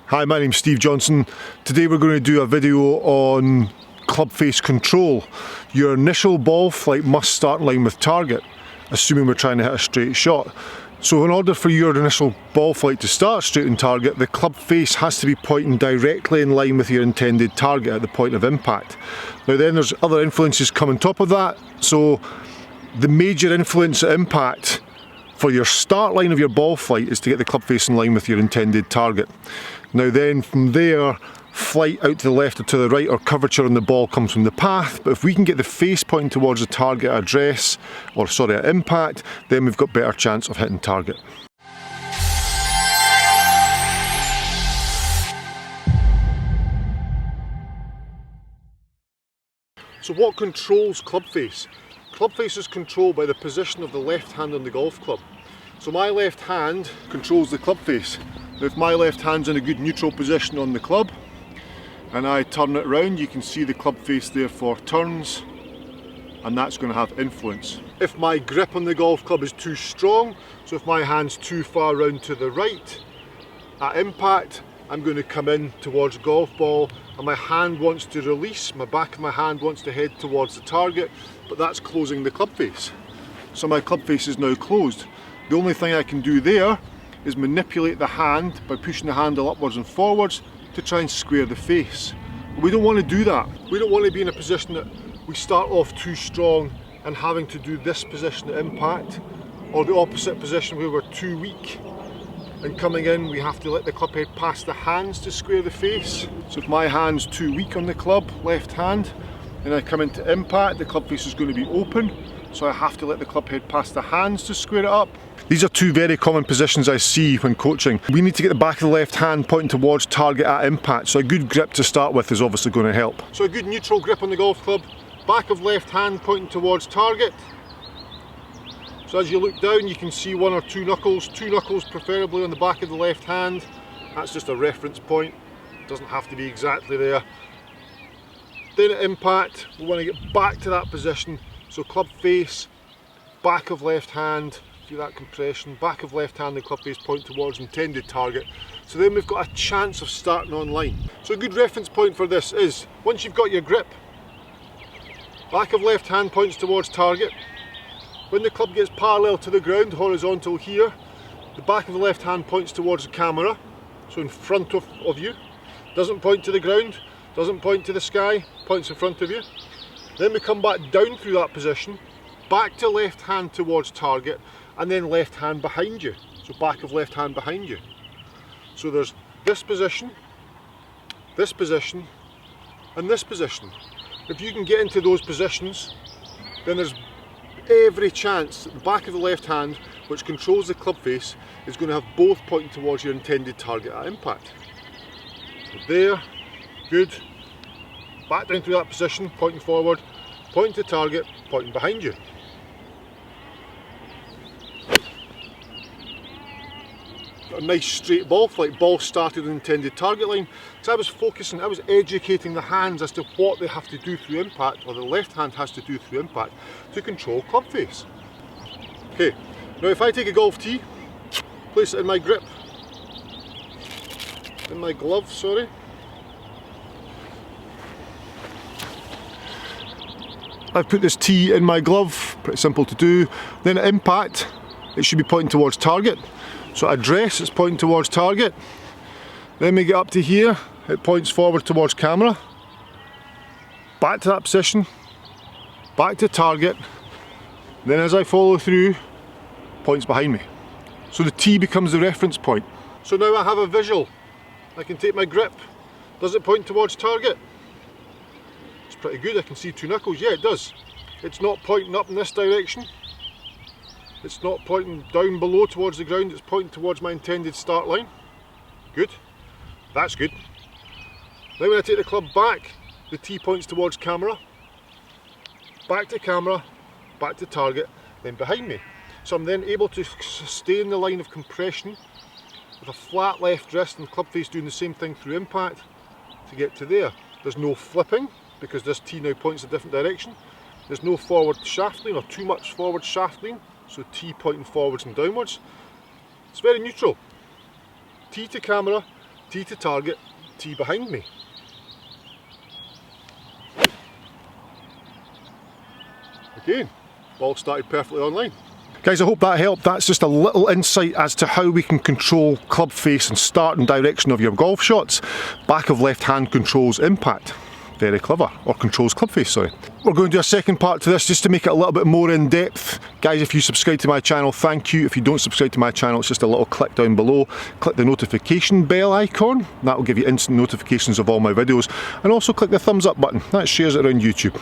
Hi, my name's Steve Johnston. Today we're going to do a video on club face control. Your initial ball flight must start in line with target, assuming we're trying to hit a straight shot. So in order for your initial ball flight to start straight on target, the club face has to be pointing directly in line with your intended target at the point of impact. Now then there's other influences come on top of that, so the major influence at impact for your start line of your ball flight is to get the club face in line with your intended target. Now then from there, flight out to the left or to the right or curvature on the ball comes from the path, but if we can get the face pointing towards the target address, at impact, then we've got better chance of hitting target. So what controls club face? Club face is controlled by the position of the left hand on the golf club. So my left hand controls the club face. If my left hand's in a good neutral position on the club and I turn it round, you can see the club face therefore turns, and that's going to have influence. If my grip on the golf club is too strong, so if my hand's too far round to the right, at impact I'm going to come in towards golf ball and my hand wants to release, my back of my hand wants to head towards the target, but that's closing the club face. So my club face is now closed. The only thing I can do there is manipulate the hand by pushing the handle upwards and forwards to try and square the face. But we don't want to do that. We don't want to be in a position that we start off too strong and having to do this position at impact, or the opposite position where we're too weak and coming in we have to let the club head pass the hands to square the face. So if my hand's too weak on the club, left hand, and I come into impact, the club face is going to be open, so I have to let the club head pass the hands to square it up. These are two very common positions I see when coaching. We need to get the back of the left hand pointing towards target at impact, so a good grip to start with is obviously going to help. So a good neutral grip on the golf club, back of left hand pointing towards target. So as you look down you can see one or two knuckles preferably on the back of the left hand. That's just a reference point, it doesn't have to be exactly there. Then at impact we want to get back to that position, so club face, back of left hand, do that compression, back of left hand, the club face point towards intended target. So then we've got a chance of starting on line. So a good reference point for this is, once you've got your grip, back of left hand points towards target. When the club gets parallel to the ground, horizontal here, the back of the left hand points towards the camera, so in front of you. Doesn't point to the ground, doesn't point to the sky, points in front of you. Then we come back down through that position, back to left hand towards target, and then left hand behind you, so back of left hand behind you. So there's this position, and this position. If you can get into those positions, then there's every chance that the back of the left hand, which controls the club face, is going to have both pointing towards your intended target at impact. So there, good, back down through that position, pointing forward, pointing to target, pointing behind you. A nice straight ball flight, ball started on intended target line. So I was educating the hands as to what they have to do through impact, or the left hand has to do through impact, to control club face. Okay, now if I take a golf tee, place it in my grip, in my glove, sorry. I've put this tee in my glove, pretty simple to do. Then at impact, it should be pointing towards target. So address, it's pointing towards target. Then we get up to here, it points forward towards camera. Back to that position, back to target. Then as I follow through, points behind me. So the tee becomes the reference point. So now I have a visual. I can take my grip. Does it point towards target? It's pretty good, I can see two knuckles. Yeah, it does. It's not pointing up in this direction. It's not pointing down below towards the ground, it's pointing towards my intended start line. Good. That's good. Now when I take the club back, the tee points towards camera, back to camera, back to target, then behind me. So I'm then able to sustain the line of compression with a flat left wrist and club face doing the same thing through impact to get to there. There's no flipping because this tee now points a different direction. There's no forward shaft lean or too much forward shaft lean, so tee pointing forwards and downwards. It's very neutral. Tee to camera, T to target, T behind me. Again, ball started perfectly online. Guys, I hope that helped. That's just a little insight as to how we can control club face and start and direction of your golf shots. Back of left hand controls impact. Very clever, or controls club face, sorry. We're going to do a second part to this just to make it a little bit more in depth. Guys, if you subscribe to my channel, thank you. If you don't subscribe to my channel, it's just a little click down below. Click the notification bell icon. That will give you instant notifications of all my videos. And also click the thumbs up button. That shares it around YouTube.